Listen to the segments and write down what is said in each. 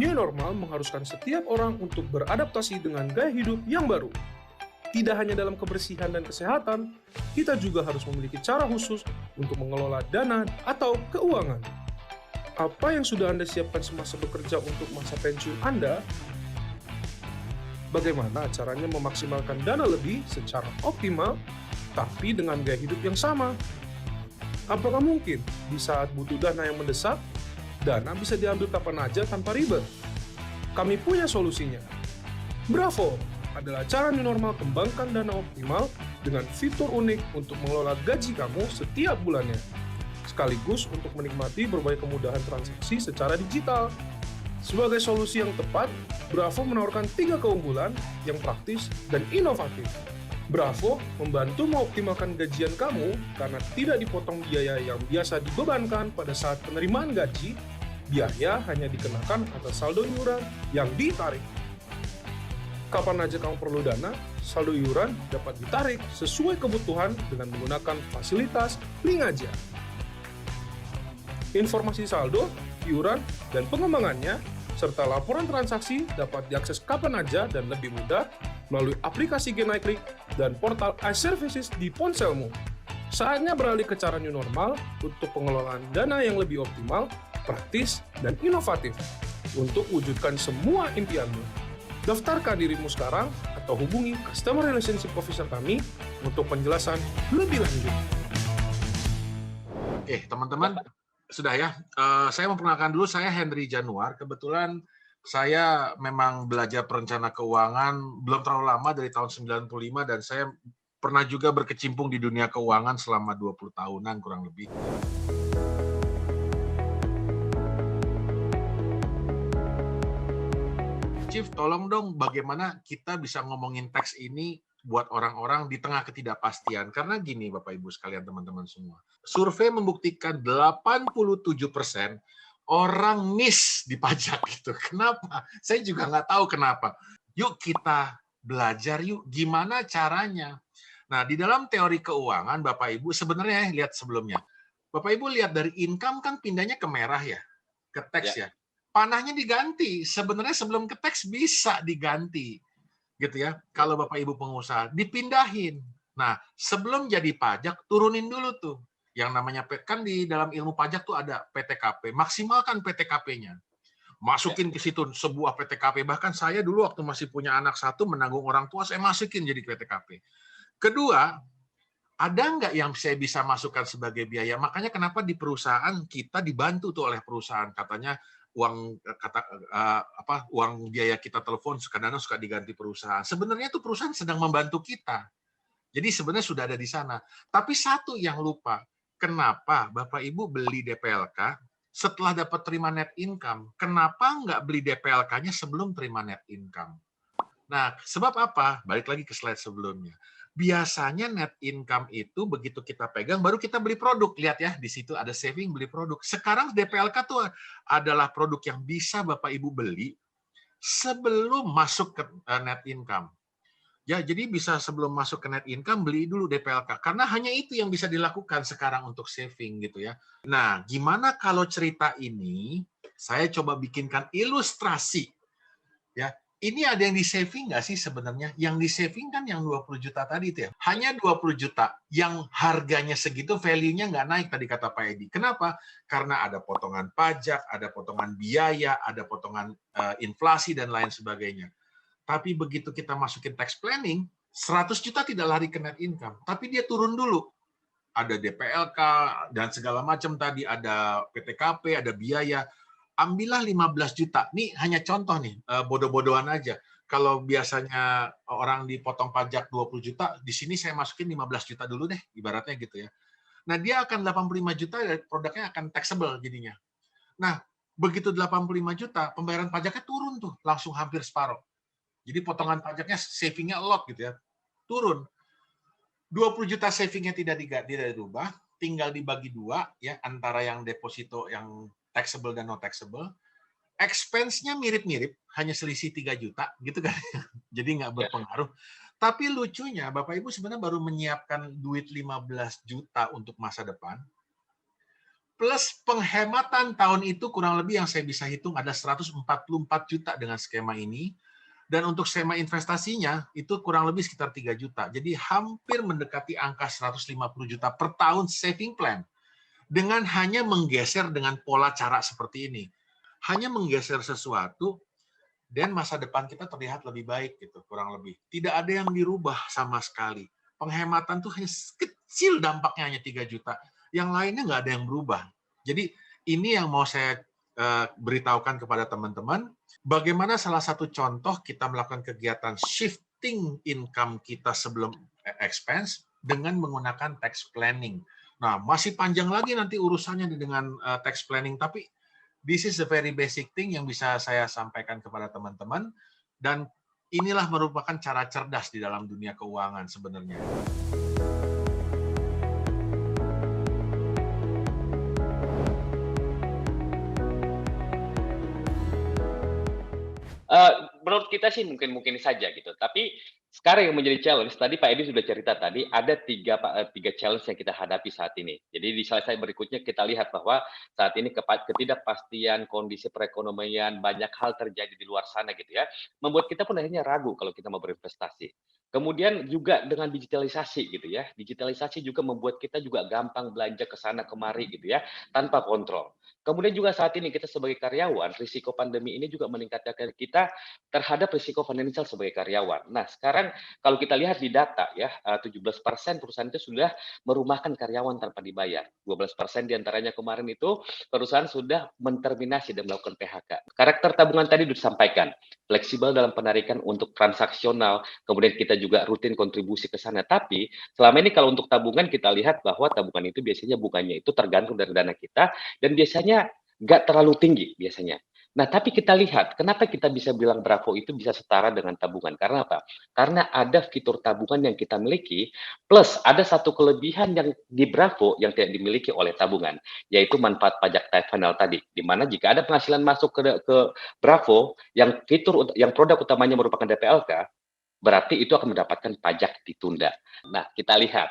New normal mengharuskan setiap orang untuk beradaptasi dengan gaya hidup yang baru. Tidak hanya dalam kebersihan dan kesehatan, kita juga harus memiliki cara khusus untuk mengelola dana atau keuangan. Apa yang sudah Anda siapkan semasa bekerja untuk masa pensiun Anda? Bagaimana caranya memaksimalkan dana lebih secara optimal, tapi dengan gaya hidup yang sama? Apakah mungkin di saat butuh dana yang mendesak, dana bisa diambil kapan aja tanpa ribet? Kami punya solusinya. Bravo adalah cara new normal kembangkan dana optimal dengan fitur unik untuk mengelola gaji kamu setiap bulannya, sekaligus untuk menikmati berbagai kemudahan transaksi secara digital. Sebagai solusi yang tepat, Bravo menawarkan 3 keunggulan yang praktis dan inovatif. Bravo membantu mengoptimalkan gajian kamu karena tidak dipotong biaya yang biasa dibebankan pada saat penerimaan gaji. Biaya hanya dikenakan atas saldo iuran yang ditarik. Kapan aja kamu perlu dana, saldo iuran dapat ditarik sesuai kebutuhan dengan menggunakan fasilitas link aja. Informasi saldo, iuran, dan pengembangannya, serta laporan transaksi dapat diakses kapan aja dan lebih mudah melalui aplikasi GoNaiClick dan portal iServices di ponselmu. Saatnya beralih ke cara new normal untuk pengelolaan dana yang lebih optimal, praktis, dan inovatif untuk wujudkan semua impianmu. Daftarkan dirimu sekarang atau hubungi Customer Relationship Officer kami untuk penjelasan lebih lanjut. Oke, teman-teman, sudah ya. Saya memperkenalkan dulu, saya Henry Januar. Kebetulan saya memang belajar perencana keuangan belum terlalu lama, dari tahun 95, dan saya pernah juga berkecimpung di dunia keuangan selama 20 tahunan kurang lebih. Chief, tolong dong bagaimana kita bisa ngomongin teks ini buat orang-orang di tengah ketidakpastian. Karena gini Bapak Ibu sekalian, teman-teman semua. Survei membuktikan 87% orang miss di pajak gitu. Kenapa? Saya juga nggak tahu kenapa. Yuk kita belajar yuk gimana caranya. Nah, di dalam teori keuangan Bapak Ibu sebenarnya lihat sebelumnya. Bapak Ibu lihat dari income kan pindahnya ke merah ya, ke teks ya. Panahnya diganti. Sebenarnya sebelum ke teks bisa diganti. Gitu ya. Kalau Bapak Ibu pengusaha, dipindahin. Nah, sebelum jadi pajak, turunin dulu tuh. Yang namanya, kan di dalam ilmu pajak tuh ada PTKP. Maksimalkan PTKP-nya. Masukin ke situ sebuah PTKP. Bahkan saya dulu waktu masih punya anak satu, menanggung orang tua, saya masukin jadi PTKP. Kedua, ada nggak yang saya bisa masukkan sebagai biaya? Makanya kenapa di perusahaan kita dibantu tuh oleh perusahaan. Katanya uang uang biaya kita telepon kadang-kadang suka diganti perusahaan. Sebenarnya itu perusahaan sedang membantu kita. Jadi sebenarnya sudah ada di sana. Tapi satu yang lupa, kenapa Bapak Ibu beli DPLK setelah dapat terima net income? Kenapa nggak beli DPLK-nya sebelum terima net income? Nah, sebab apa? Balik lagi ke slide sebelumnya. Biasanya net income itu begitu kita pegang, baru kita beli produk. Lihat ya, di situ ada saving, beli produk. Sekarang DPLK itu adalah produk yang bisa Bapak Ibu beli sebelum masuk ke net income. Ya, jadi bisa sebelum masuk ke net income, beli dulu DPLK. Karena hanya itu yang bisa dilakukan sekarang untuk saving gitu ya. Nah, gimana kalau cerita ini, saya coba bikinkan ilustrasi. Ya, ini ada yang di-saving nggak sih sebenarnya? Yang di-saving kan yang 20 juta tadi itu ya. Hanya 20 juta yang harganya segitu, value-nya nggak naik tadi kata Pak Edi. Kenapa? Karena ada potongan pajak, ada potongan biaya, ada potongan inflasi, dan lain sebagainya. Tapi begitu kita masukin tax planning, 100 juta tidak lari ke net income. Tapi dia turun dulu. Ada DPLK, dan segala macam tadi, ada PTKP, ada biaya. Ambillah 15 juta. Nih hanya contoh nih, bodoh-bodohan aja. Kalau biasanya orang dipotong pajak 20 juta, di sini saya masukin 15 juta dulu deh, ibaratnya gitu ya. Nah, dia akan 85 juta, produknya akan taxable jadinya. Nah, begitu 85 juta, pembayaran pajaknya turun tuh, langsung hampir separuh. Jadi potongan pajaknya, savingnya a lot gitu ya, turun. 20 juta savingnya tidak dirubah, tinggal dibagi dua ya, antara yang deposito yang taxable dan non taxable. Expense-nya mirip-mirip, hanya selisih 3 juta gitu kan. Jadi nggak berpengaruh. Tapi lucunya Bapak Ibu sebenarnya baru menyiapkan duit 15 juta untuk masa depan. plus penghematan tahun itu kurang lebih yang saya bisa hitung ada 144 juta dengan skema ini. Dan untuk skema investasinya itu kurang lebih sekitar 3 juta. Jadi hampir mendekati angka 150 juta per tahun saving plan. Dengan hanya menggeser dengan pola cara seperti ini. Hanya menggeser sesuatu, dan masa depan kita terlihat lebih baik gitu, kurang lebih. Tidak ada yang dirubah sama sekali. Penghematan tuh hanya kecil, dampaknya hanya 3 juta. Yang lainnya nggak ada yang berubah. Jadi ini yang mau saya beritahukan kepada teman-teman, bagaimana salah satu contoh kita melakukan kegiatan shifting income kita sebelum expense dengan menggunakan tax planning. Nah, masih panjang lagi nanti urusannya dengan tax planning, tapi this is the very basic thing yang bisa saya sampaikan kepada teman-teman, dan inilah merupakan cara cerdas di dalam dunia keuangan sebenarnya. Menurut kita sih mungkin saja gitu. Tapi sekarang yang menjadi challenge, tadi Pak Edi sudah cerita tadi, ada tiga challenge yang kita hadapi saat ini. Jadi di slide berikutnya kita lihat bahwa saat ini ketidakpastian kondisi perekonomian, banyak hal terjadi di luar sana gitu ya, membuat kita pun akhirnya ragu kalau kita mau berinvestasi. Kemudian juga dengan digitalisasi gitu ya, digitalisasi juga membuat kita juga gampang belanja ke sana kemari gitu ya, tanpa kontrol. Kemudian juga saat ini kita sebagai karyawan, risiko pandemi ini juga meningkatkan kita terhadap risiko finansial sebagai karyawan. Nah, sekarang kalau kita lihat di data ya, 17% perusahaan itu sudah merumahkan karyawan tanpa dibayar. 12% diantaranya kemarin itu perusahaan sudah menterminasi dan melakukan PHK. Karakter tabungan tadi disampaikan, fleksibel dalam penarikan untuk transaksional, kemudian kita juga rutin kontribusi ke sana. Tapi selama ini kalau untuk tabungan kita lihat bahwa tabungan itu biasanya bunganya itu tergantung dari dana kita, dan biasanya nggak terlalu tinggi biasanya. Nah, tapi kita lihat, kenapa kita bisa bilang Bravo itu bisa setara dengan tabungan? Karena apa? Karena ada fitur tabungan yang kita miliki, plus ada satu kelebihan yang di Bravo yang tidak dimiliki oleh tabungan, yaitu manfaat pajak tax final tadi, di mana jika ada penghasilan masuk ke Bravo, yang produk utamanya merupakan DPLK, berarti itu akan mendapatkan pajak ditunda. Nah, kita lihat,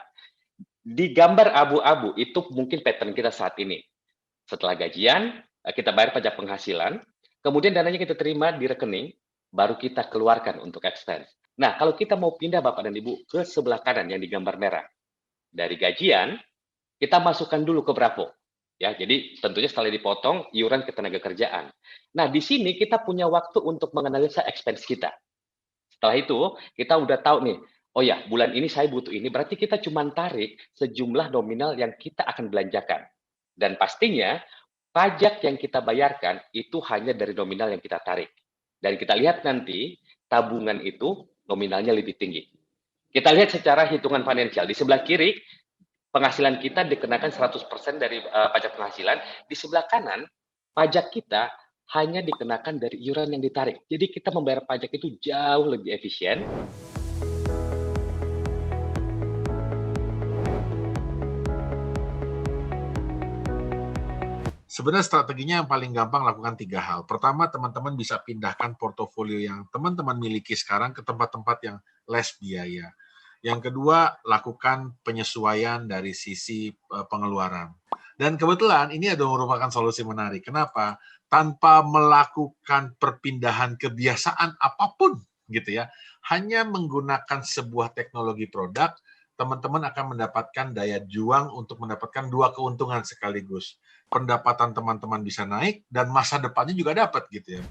di gambar abu-abu itu mungkin pattern kita saat ini. Setelah gajian, kita bayar pajak penghasilan, kemudian dananya kita terima di rekening, baru kita keluarkan untuk expense. Nah, kalau kita mau pindah Bapak dan Ibu ke sebelah kanan yang digambar merah, dari gajian, kita masukkan dulu ke Bravo. Ya, jadi tentunya setelah dipotong, iuran ketenagakerjaan. Nah, di sini kita punya waktu untuk menganalisa expense kita. Setelah itu, kita udah tahu nih, oh ya, bulan ini saya butuh ini, berarti kita cuma tarik sejumlah nominal yang kita akan belanjakan. Dan pastinya, pajak yang kita bayarkan itu hanya dari nominal yang kita tarik. Dan kita lihat nanti, tabungan itu nominalnya lebih tinggi. Kita lihat secara hitungan finansial. Di sebelah kiri, penghasilan kita dikenakan 100% dari pajak penghasilan. Di sebelah kanan, pajak kita hanya dikenakan dari iuran yang ditarik. Jadi kita membayar pajak itu jauh lebih efisien. Sebenarnya strateginya yang paling gampang lakukan 3 hal. Pertama, teman-teman bisa pindahkan portofolio yang teman-teman miliki sekarang ke tempat-tempat yang less biaya. Yang kedua, lakukan penyesuaian dari sisi pengeluaran. Dan kebetulan ini ada merupakan solusi menarik. Kenapa? Tanpa melakukan perpindahan kebiasaan apapun gitu ya, hanya menggunakan sebuah teknologi produk, teman-teman akan mendapatkan daya juang untuk mendapatkan 2 keuntungan sekaligus. Pendapatan teman-teman bisa naik dan masa depannya juga dapat gitu ya.